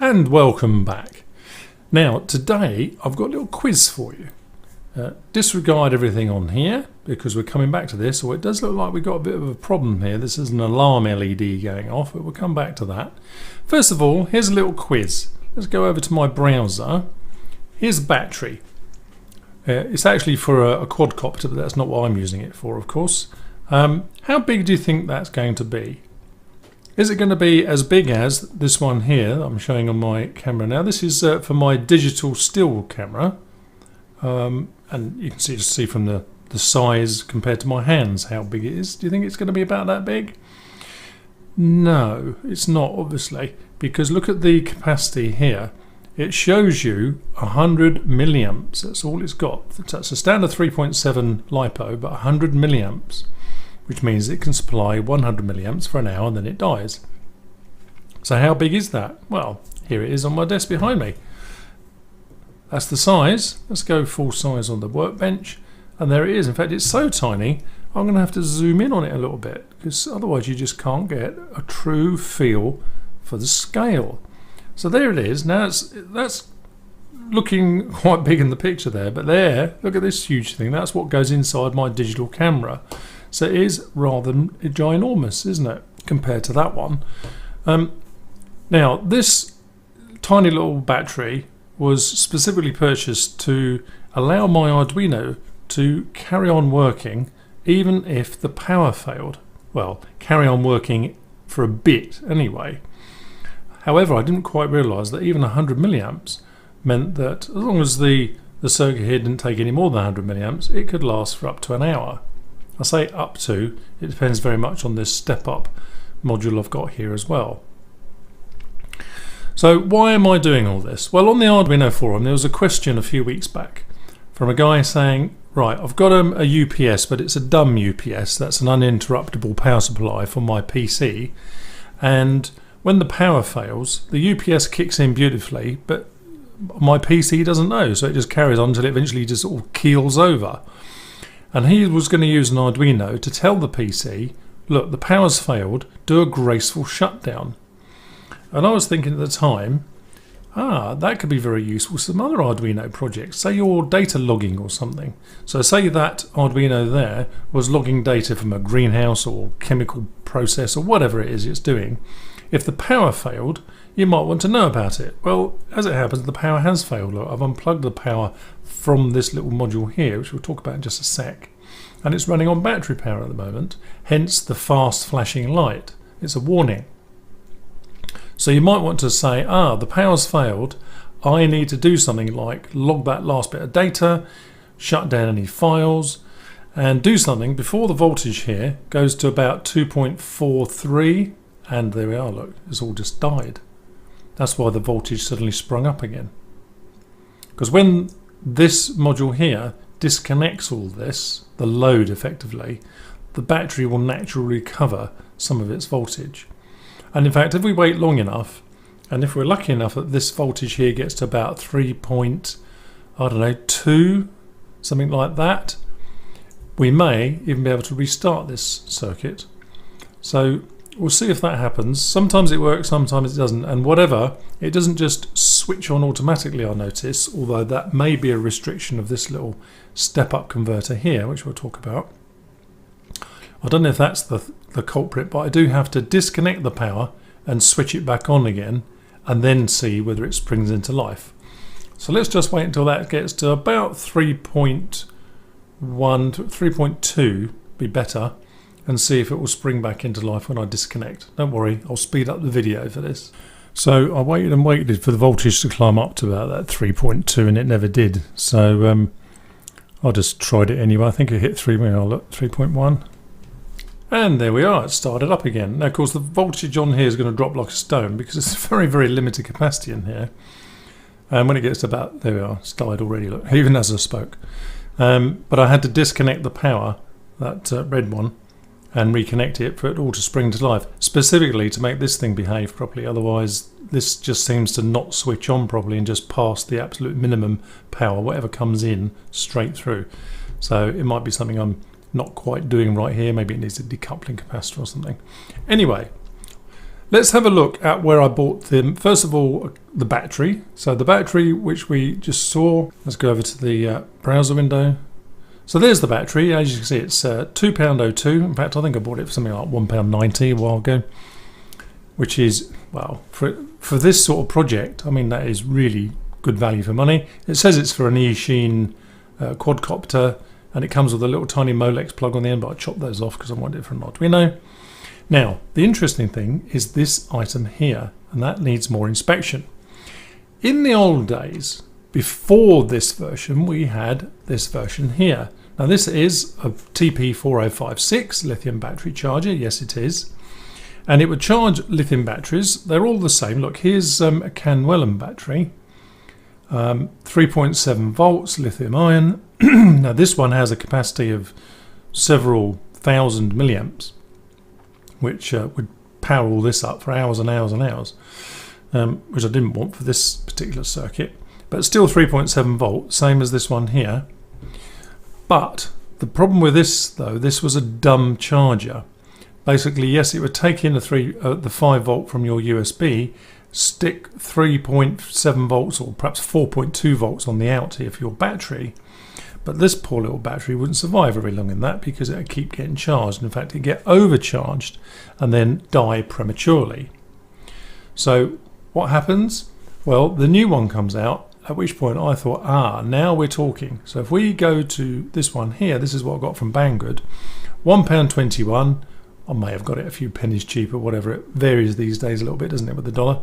And welcome back. Now today I've got a little quiz for you. Disregard everything on here because we're coming back to this, or it does look like we've got a bit of a problem here. This is an alarm LED going off, but we'll come back to that. First of all, here's a little quiz. Let's go over to my browser. Here's a battery. It's actually for a quadcopter, but that's not what I'm using it for, of course. How big do you think that's going to be? Is it going to be as big as this one here that I'm showing on my camera now? This is for my digital still camera. And you can see from the size compared to my hands how big it is. Do you think it's going to be about that big? No, it's not, obviously, because look at the capacity here. It shows you 100 milliamps. That's all it's got. That's a standard 3.7 LiPo, but 100 milliamps, which means it can supply 100 milliamps for an hour and then it dies. So how big is that? Well, here it is on my desk behind me. That's the size. Let's go full size on the workbench, and there it is. In fact, it's so tiny I'm going to have to zoom in on it a little bit, because otherwise you just can't get a true feel for the scale. So there it is. Now that's looking quite big in the picture there, but there, look at this huge thing. That's what goes inside my digital camera. So it is rather ginormous, isn't it, compared to that one? Now this tiny little battery was specifically purchased to allow my Arduino to carry on working even if the power failed. Well, carry on working for a bit anyway. However, I didn't quite realise that even 100 milliamps meant that as long as the circuit here didn't take any more than 100 milliamps, it could last for up to an hour. I say up to, it depends very much on this step-up module I've got here as well. So why am I doing all this? Well, on the Arduino forum there was a question a few weeks back from a guy saying, right, I've got a UPS, but it's a dumb UPS. That's an uninterruptible power supply for my PC, and when the power fails, the UPS kicks in beautifully, but my PC doesn't know, so it just carries on until it eventually just sort of keels over. And he was going to use an Arduino to tell the PC, look, the power's failed, do a graceful shutdown. And I was thinking at the time, that could be very useful for some other Arduino projects. Say you're data logging or something. So say that Arduino there was logging data from a greenhouse or chemical process or whatever it is it's doing. If the power failed, you might want to know about it. Well, as it happens, the power has failed. Look, I've unplugged the power from this little module here, which we'll talk about in just a sec. And it's running on battery power at the moment, hence the fast flashing light. It's a warning. So you might want to say, the power's failed, I need to do something like log that last bit of data, shut down any files, and do something before the voltage here goes to about 2.43, and there we are, look, it's all just died. That's why the voltage suddenly sprung up again. Because when this module here disconnects all this, the load effectively, the battery will naturally recover some of its voltage. And in fact, if we wait long enough, and if we're lucky enough that this voltage here gets to about 3.2, something like that, we may even be able to restart this circuit. So we'll see if that happens. Sometimes it works, sometimes it doesn't, and whatever, it doesn't just switch on automatically, I notice, although that may be a restriction of this little step-up converter here, which we'll talk about. I don't know if that's the culprit, but I do have to disconnect the power and switch it back on again and then see whether it springs into life. So let's just wait until that gets to about 3.1 to 3.2, be better, and see if it will spring back into life when I disconnect. Don't worry, I'll speed up the video for this. So I waited and waited for the voltage to climb up to about that 3.2 and it never did. So I just tried it anyway. I think it hit 3.1. And there we are, it started up again. Now of course the voltage on here is going to drop like a stone because it's very, very limited capacity in here. And when it gets to about, there we are, it's died already, look, even as I spoke. But I had to disconnect the power, that red one, and reconnect it for it all to spring to life, specifically to make this thing behave properly. Otherwise this just seems to not switch on properly and just pass the absolute minimum power, whatever comes in, straight through. So it might be something I'm not quite doing right here. Maybe it needs a decoupling capacitor or something. Anyway, let's have a look at where I bought them. First of all, the battery. So the battery which we just saw, let's go over to the browser window. So there's the battery. As you can see, it's £2.02. In fact, I think I bought it for something like £1.90 a while ago, which is, well, for this sort of project, I mean, that is really good value for money. It says it's for an eSheen quadcopter, and it comes with a little tiny Molex plug on the end, but I chopped those off because I wanted it for an Arduino. Now, the interesting thing is this item here, and that needs more inspection. In the old days, before this version, we had this version here. Now, this is a TP4056 lithium battery charger. Yes, it is. And it would charge lithium batteries. They're all the same. Look, here's a Canwellan battery. 3.7 volts, lithium ion. Now, this one has a capacity of several thousand milliamps, which would power all this up for hours and hours and hours, which I didn't want for this particular circuit. But still 3.7 volts, same as this one here. But the problem with this, though, this was a dumb charger. Basically, yes, it would take in the 5 volt from your USB, stick 3.7 volts or perhaps 4.2 volts on the out here for your battery. But this poor little battery wouldn't survive very long in that because it would keep getting charged. In fact, it'd get overcharged and then die prematurely. So what happens? Well, the new one comes out, at which point I thought, now we're talking. So if we go to this one here, this is what I got from Banggood, £1.21. I may have got it a few pennies cheaper, whatever. It varies these days a little bit, doesn't it, with the dollar?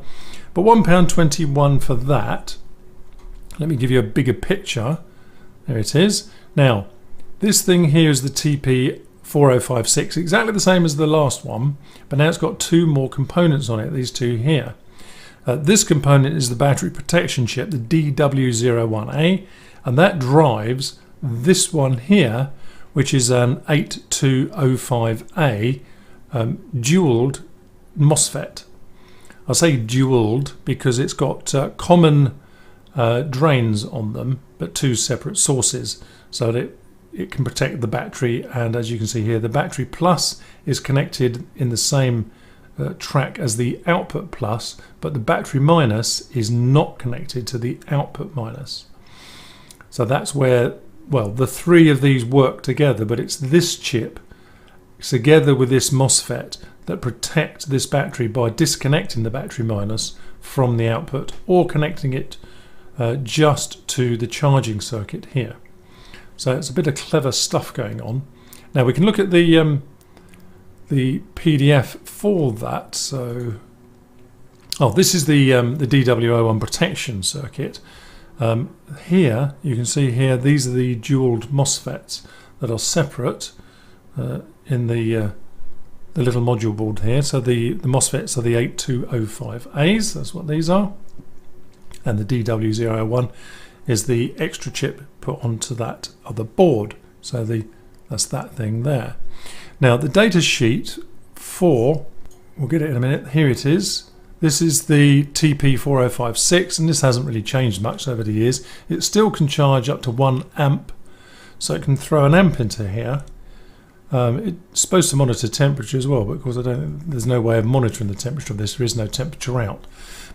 But £1.21 for that. Let me give you a bigger picture. There it is. Now, this thing here is the TP4056, exactly the same as the last one, but now it's got two more components on it, these two here. This component is the battery protection chip, the DW01A, and that drives this one here, which is an 8205A dualed MOSFET. I say dualed because it's got common drains on them, but two separate sources, so that it can protect the battery. And as you can see here, the battery plus is connected in the same track as the output plus, but the battery minus is not connected to the output minus. So that's where, well, the three of these work together, but it's this chip together with this MOSFET that protect this battery by disconnecting the battery minus from the output or connecting it just to the charging circuit here. So it's a bit of clever stuff going on. Now we can look at the PDF for that. So, this is the DW01 protection circuit. Here you can see here these are the dualed MOSFETs that are separate in the little module board here. So the MOSFETs are the 8205As. That's what these are, and the DW01 is the extra chip put onto that other board. So that's that thing there. Now the data sheet for, we'll get it in a minute, here it is. This is the TP4056, and this hasn't really changed much over the years. It still can charge up to 1 amp, so it can throw an amp into here. It's supposed to monitor temperature as well, but of course there's no way of monitoring the temperature of this. There is no temperature out.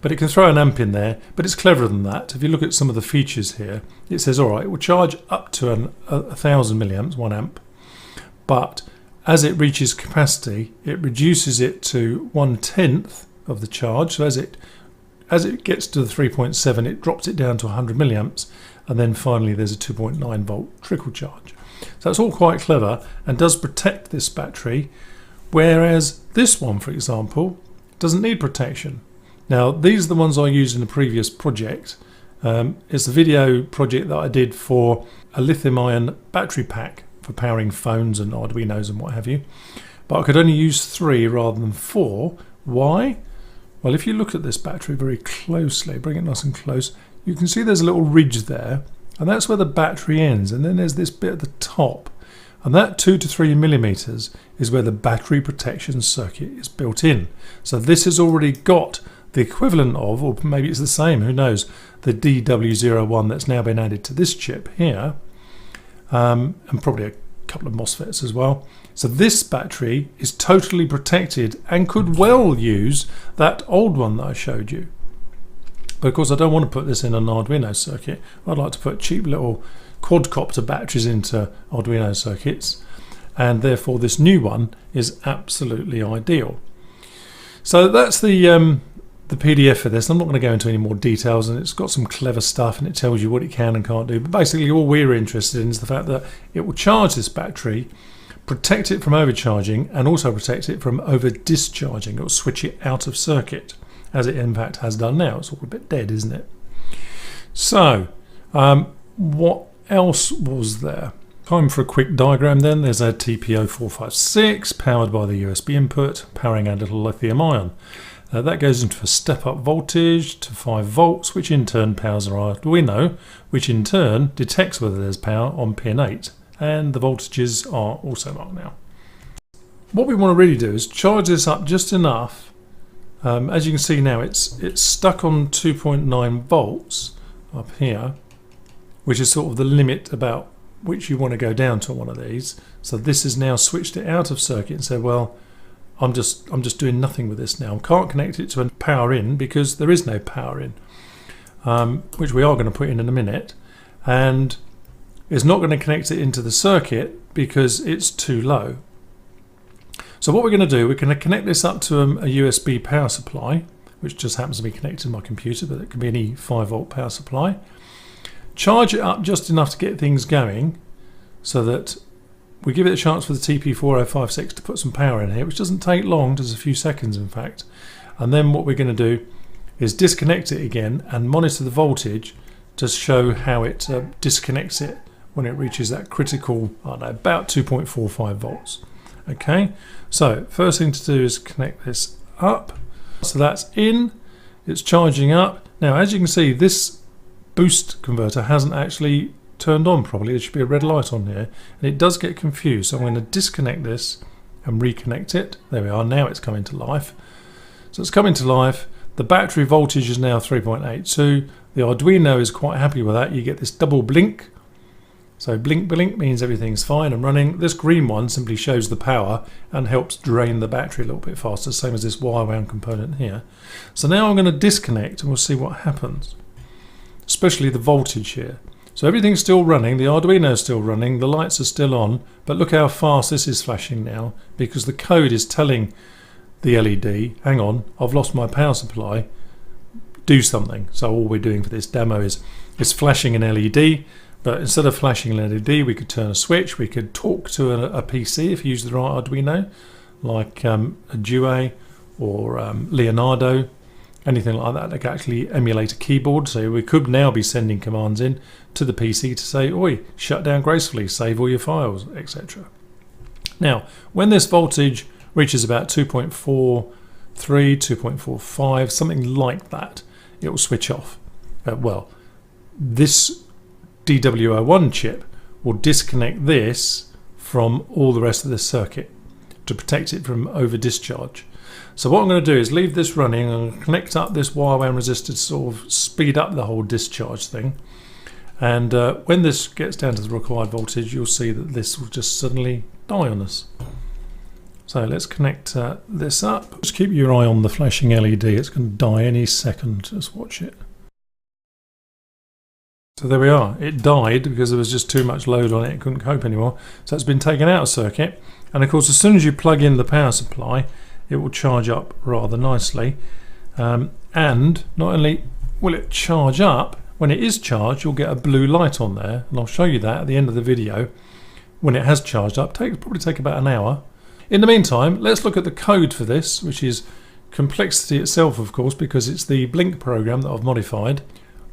But it can throw an amp in there, but it's cleverer than that. If you look at some of the features here, it says, all right, it will charge up to 1,000 milliamps, 1 amp, but as it reaches capacity, it reduces it to 1/10 of the charge. So as it gets to the 3.7, it drops it down to 100 milliamps, and then finally there's a 2.9 volt trickle charge. So that's all quite clever and does protect this battery, whereas this one, for example, doesn't need protection. Now these are the ones I used in the previous project. It's a video project that I did for a lithium-ion battery pack for powering phones and Arduinos and what have you, but I could only use 3 rather than 4. Why? Well, if you look at this battery very closely, bring it nice and close, you can see there's a little ridge there, and that's where the battery ends, and then there's this bit at the top, and that 2 to 3 millimeters is where the battery protection circuit is built in. So this has already got the equivalent of, or maybe it's the same, who knows, the DW01 that's now been added to this chip here, and probably a couple of MOSFETs as well. So this battery is totally protected and could well use that old one that I showed you. But of course I don't want to put this in an Arduino circuit. I'd like to put cheap little quadcopter batteries into Arduino circuits, and therefore this new one is absolutely ideal. So that's the PDF for this. I'm not going to go into any more details, and it's got some clever stuff and it tells you what it can and can't do. But basically all we're interested in is the fact that it will charge this battery, protect it from overcharging, and also protect it from over-discharging. It will switch it out of circuit, as it in fact has done now. It's all a bit dead, isn't it? So what else was there? Time for a quick diagram then. There's our TP4056 powered by the USB input, powering our little lithium ion. That goes into a step-up voltage to 5 volts, which in turn powers our Arduino, which in turn detects whether there's power on pin 8. And the voltages are also marked now. What we want to really do is charge this up just enough. As you can see now, it's stuck on 2.9 volts up here, which is sort of the limit about which you want to go down to one of these. So this has now switched it out of circuit and said, well, I'm just doing nothing with this now. I can't connect it to a power in because there is no power in, which we are going to put in a minute, and it's not going to connect it into the circuit because it's too low. So what we're going to do, we're going to connect this up to a USB power supply, which just happens to be connected to my computer, but it can be any 5 volt power supply. Charge it up just enough to get things going so that we give it a chance for the TP4056 to put some power in here, which doesn't take long, just a few seconds in fact. And then what we're going to do is disconnect it again and monitor the voltage to show how it disconnects it when it reaches that critical, I don't know, about 2.45 volts. Okay, so first thing to do is connect this up. So that's in, it's charging up. Now as you can see, this boost converter hasn't actually turned on properly. There should be a red light on here, and it does get confused. So I'm going to disconnect this and reconnect it. There we are, now it's coming to life. So it's coming to life. The battery voltage is now 3.82. The Arduino is quite happy with that. You get this double blink. So blink blink means everything's fine and running. This green one simply shows the power and helps drain the battery a little bit faster, same as this wire wound component here. So now I'm going to disconnect and we'll see what happens, especially the voltage here. So everything's still running, the Arduino is still running, the lights are still on, but look how fast this is flashing now, because the code is telling the LED, hang on, I've lost my power supply, do something. So all we're doing for this demo is flashing an LED, but instead of flashing an LED, we could turn a switch, we could talk to a PC if you use the right Arduino, like a Duo or Leonardo, anything like that can actually emulate a keyboard. So we could now be sending commands in to the PC to say, oi, shut down gracefully, save all your files, etc. Now, when this voltage reaches about 2.43, 2.45, something like that, it will switch off. Well, this DWO1 chip will disconnect this from all the rest of the circuit to protect it from over discharge. So what I'm going to do is leave this running and connect up this wire wound resistor to sort of speed up the whole discharge thing. And when this gets down to the required voltage, you'll see that this will just suddenly die on us. So let's connect this up. Just keep your eye on the flashing LED. It's going to die any second. Just watch it. So there we are. It died because there was just too much load on it. It couldn't cope anymore. So it's been taken out of circuit. And of course, as soon as you plug in the power supply, it will charge up rather nicely. And not only will it charge up, when it is charged, you'll get a blue light on there. And I'll show you that at the end of the video. When it has charged up, probably take about an hour. In the meantime, let's look at the code for this, which is complexity itself, of course, because it's the Blink program that I've modified.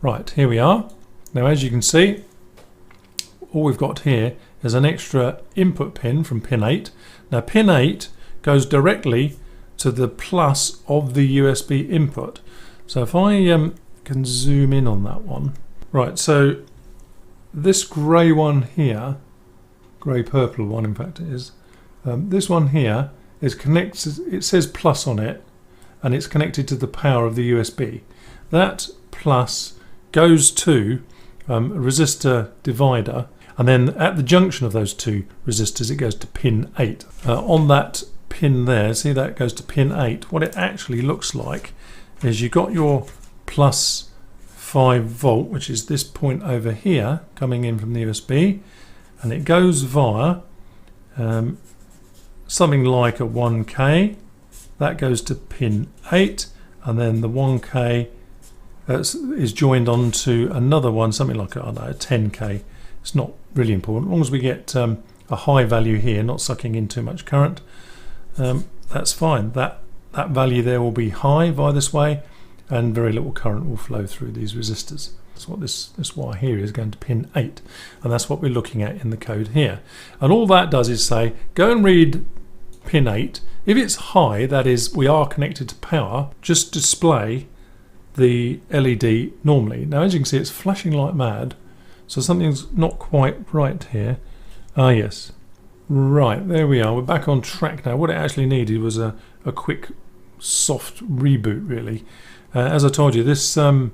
Right, here we are. Now, as you can see, all we've got here is an extra input pin from pin 8. Now, pin 8 goes directly to the plus of the USB input. So if I can zoom in on that one. Right, so this grey one here, grey purple one in fact it is, this one here is connected, it says plus on it, and it's connected to the power of the USB. That plus goes to a resistor divider, and then at the junction of those two resistors it goes to pin 8. On that pin there, see that goes to pin 8. What it actually looks like is you got your plus 5 volt, which is this point over here coming in from the USB, and it goes via something like a 1K. That goes to pin 8, and then the 1K is joined onto another one, something like I don't know, a 10K. It's not really important. As long as we get a high value here, not sucking in too much current, that's fine. That value there will be high via this way, and very little current will flow through these resistors. That's what this wire here is going to pin 8, and that's what we're looking at in the code here. And all that does is say, go and read pin 8. If it's high, that is, we are connected to power, just display the LED normally. Now, as you can see, it's flashing like mad, so something's not quite right here. Ah, yes. Right, there we are. We're back on track now. What it actually needed was a quick, soft reboot, really. As I told you, this 5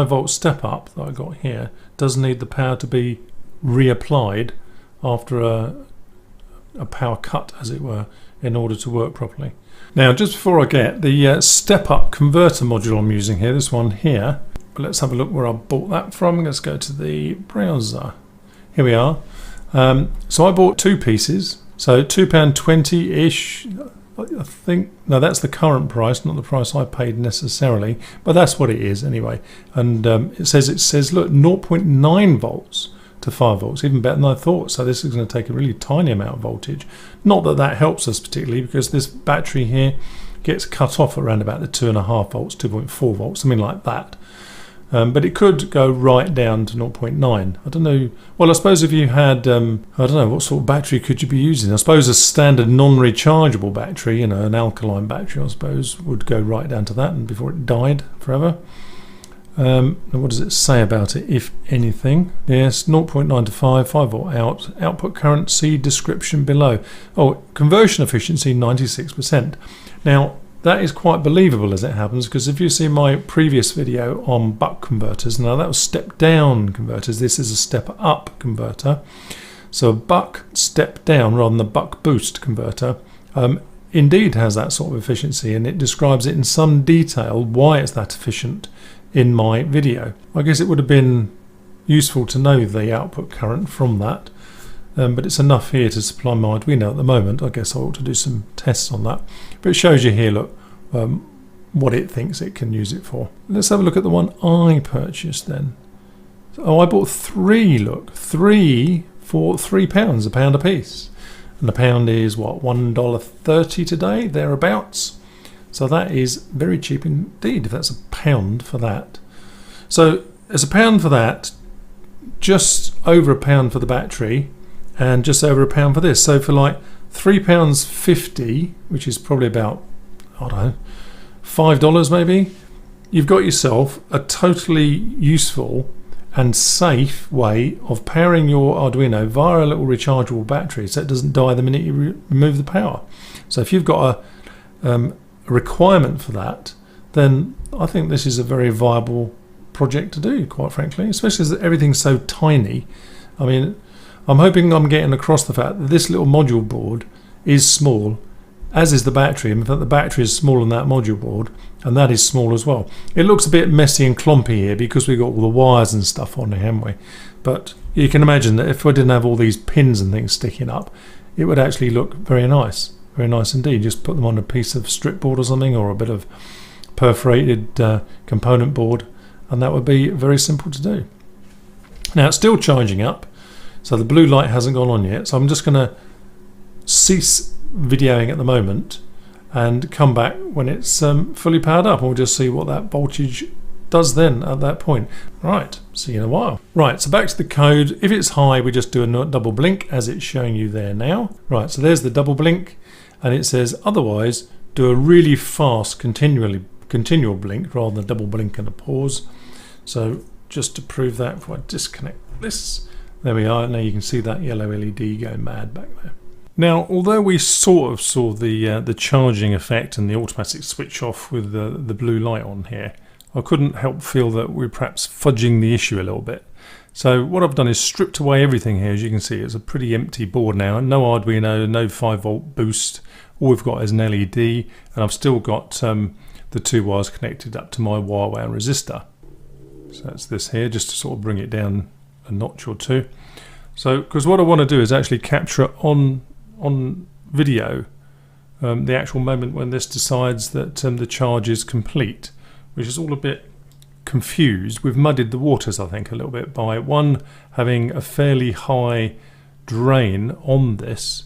volt step up that I got here does need the power to be reapplied after a power cut, as it were, in order to work properly. Now, just before I get the step up converter module I'm using here, this one here, let's have a look where I bought that from. Let's go to the browser. Here we are. So I bought 2 pieces, so £2.20-ish. I think, no, that's the current price, not the price I paid necessarily, but that's what it is anyway. And it says look, 0.9 volts to 5 volts, even better than I thought. So this is going to take a really tiny amount of voltage. Not that that helps us particularly, because this battery here gets cut off around about the 2.5 volts, 2.4 volts, something like that. But it could go right down to 0.9. I don't know. Well, I suppose if you had, I don't know, what sort of battery could you be using? I suppose a standard non-rechargeable battery, you know, an alkaline battery, I suppose, would go right down to that, and before it died forever. Now what does it say about it, if anything? Yes, 0.9 to 5 volt output current, see description below. Oh, conversion efficiency 96%. Now, that is quite believable as it happens, because if you see my previous video on buck converters, now that was step down converters, this is a step up converter. So a buck step down rather than the buck boost converter indeed has that sort of efficiency, and it describes it in some detail why it's that efficient in my video. I guess it would have been useful to know the output current from that, but it's enough here to supply my Arduino at the moment. I guess I ought to do some tests on that. But it shows you here, look, what it thinks it can use it for. Let's have a look at the one I purchased then. Oh, I bought 3, look, 3 for £3, a pound a piece. And a pound is what, $1.30 today, thereabouts. So that is very cheap indeed, if that's a pound for that. So it's a pound for that, just over a pound for the battery, and just over a pound for this. So for like £3.50, which is probably about, I don't know, $5 maybe, you've got yourself a totally useful and safe way of powering your Arduino via a little rechargeable battery, so it doesn't die the minute you remove the power. So if you've got a requirement for that, then I think this is a very viable project to do, quite frankly, especially as everything's so tiny. I mean, I'm hoping I'm getting across the fact that this little module board is small, as is the battery. In fact, the battery is smaller than that module board, and that is small as well. It looks a bit messy and clumpy here because we've got all the wires and stuff on here, haven't we? But you can imagine that if I didn't have all these pins and things sticking up, it would actually look very nice. Very nice indeed. Just put them on a piece of strip board or something, or a bit of perforated component board, and that would be very simple to do. Now it's still charging up, so the blue light hasn't gone on yet, so I'm just going to cease videoing at the moment and come back when it's fully powered up, and we'll just see what that voltage does then at that point. Right, see you in a while. Right, so back to the code. If it's high, we just do a double blink, as it's showing you there now. Right, so there's the double blink, and it says otherwise do a really fast continual blink rather than a double blink and a pause. So just to prove that, if I disconnect this, there we are. Now you can see that yellow LED going mad back there. Now, although we sort of saw the charging effect and the automatic switch off with the blue light on here, I couldn't help feel that we're perhaps fudging the issue a little bit. So what I've done is stripped away everything here. As you can see, it's a pretty empty board now. No Arduino, no 5-volt boost. All we've got is an LED, and I've still got the 2 wires connected up to my wire wound resistor. So that's this here, just to sort of bring it down a notch or two. So, because what I want to do is actually capture on video the actual moment when this decides that the charge is complete, which is all a bit confused. We've muddied the waters, I think, a little bit by one having a fairly high drain on this,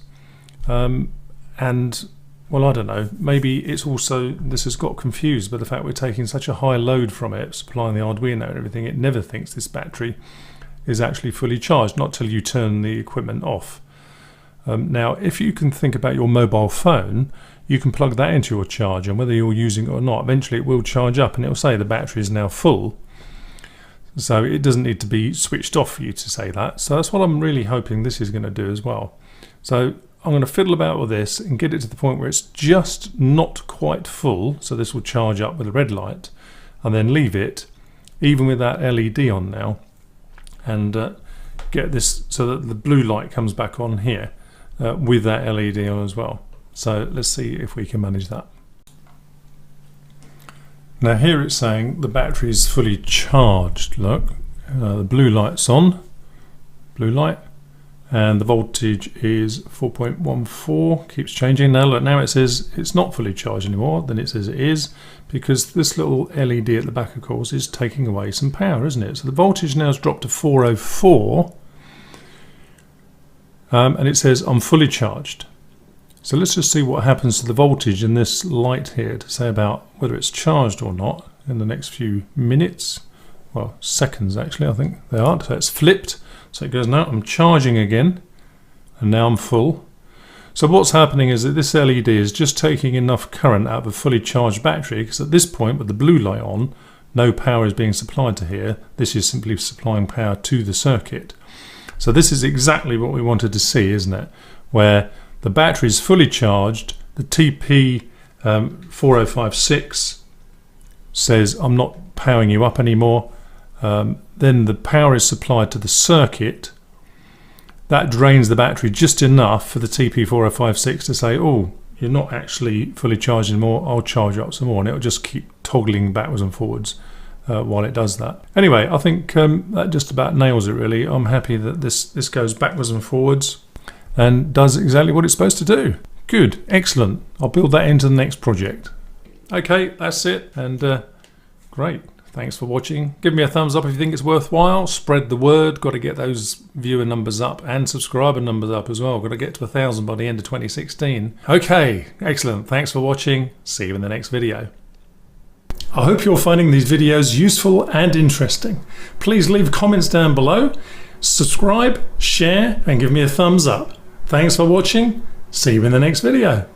and well, I don't know, maybe it's also, this has got confused by the fact we're taking such a high load from it, supplying the Arduino and everything. It never thinks this battery is actually fully charged, not till you turn the equipment off. Now, if you can think about your mobile phone, you can plug that into your charger, and whether you're using it or not, eventually it will charge up and it will say the battery is now full. So it doesn't need to be switched off for you to say that. So that's what I'm really hoping this is going to do as well. So I'm going to fiddle about with this and get it to the point where it's just not quite full, so this will charge up with a red light, and then leave it even with that LED on now, and get this so that the blue light comes back on here with that LED on as well. So let's see if we can manage that. Now here it's saying the battery is fully charged. Look, the blue light's on, blue light, and the voltage is 4.14, keeps changing. Now look, now it says it's not fully charged anymore, then it says it is, because this little LED at the back, of course, is taking away some power, isn't it? So the voltage now has dropped to 404, and it says I'm fully charged. So let's just see what happens to the voltage in this light here to say about whether it's charged or not in the next few minutes. Well, seconds actually, I think they are. So it's flipped. So it goes, now I'm charging again, and now I'm full. So what's happening is that this LED is just taking enough current out of a fully charged battery, because at this point with the blue light on, no power is being supplied to here. This is simply supplying power to the circuit. So this is exactly what we wanted to see, isn't it? Where the battery is fully charged, the TP4056 says I'm not powering you up anymore. Then the power is supplied to the circuit. That drains the battery just enough for the TP4056 to say, oh, you're not actually fully charged anymore, I'll charge you up some more, and it'll just keep toggling backwards and forwards while it does that. Anyway, I think that just about nails it really. I'm happy that this goes backwards and forwards and does exactly what it's supposed to do. Good, excellent. I'll build that into the next project. Okay, that's it, and great. Thanks for watching. Give me a thumbs up if you think it's worthwhile. Spread the word. Got to get those viewer numbers up and subscriber numbers up as well. Got to get to 1,000 by the end of 2016. Okay, excellent. Thanks for watching. See you in the next video. I hope you're finding these videos useful and interesting. Please leave comments down below. Subscribe, share, and give me a thumbs up. Thanks for watching. See you in the next video.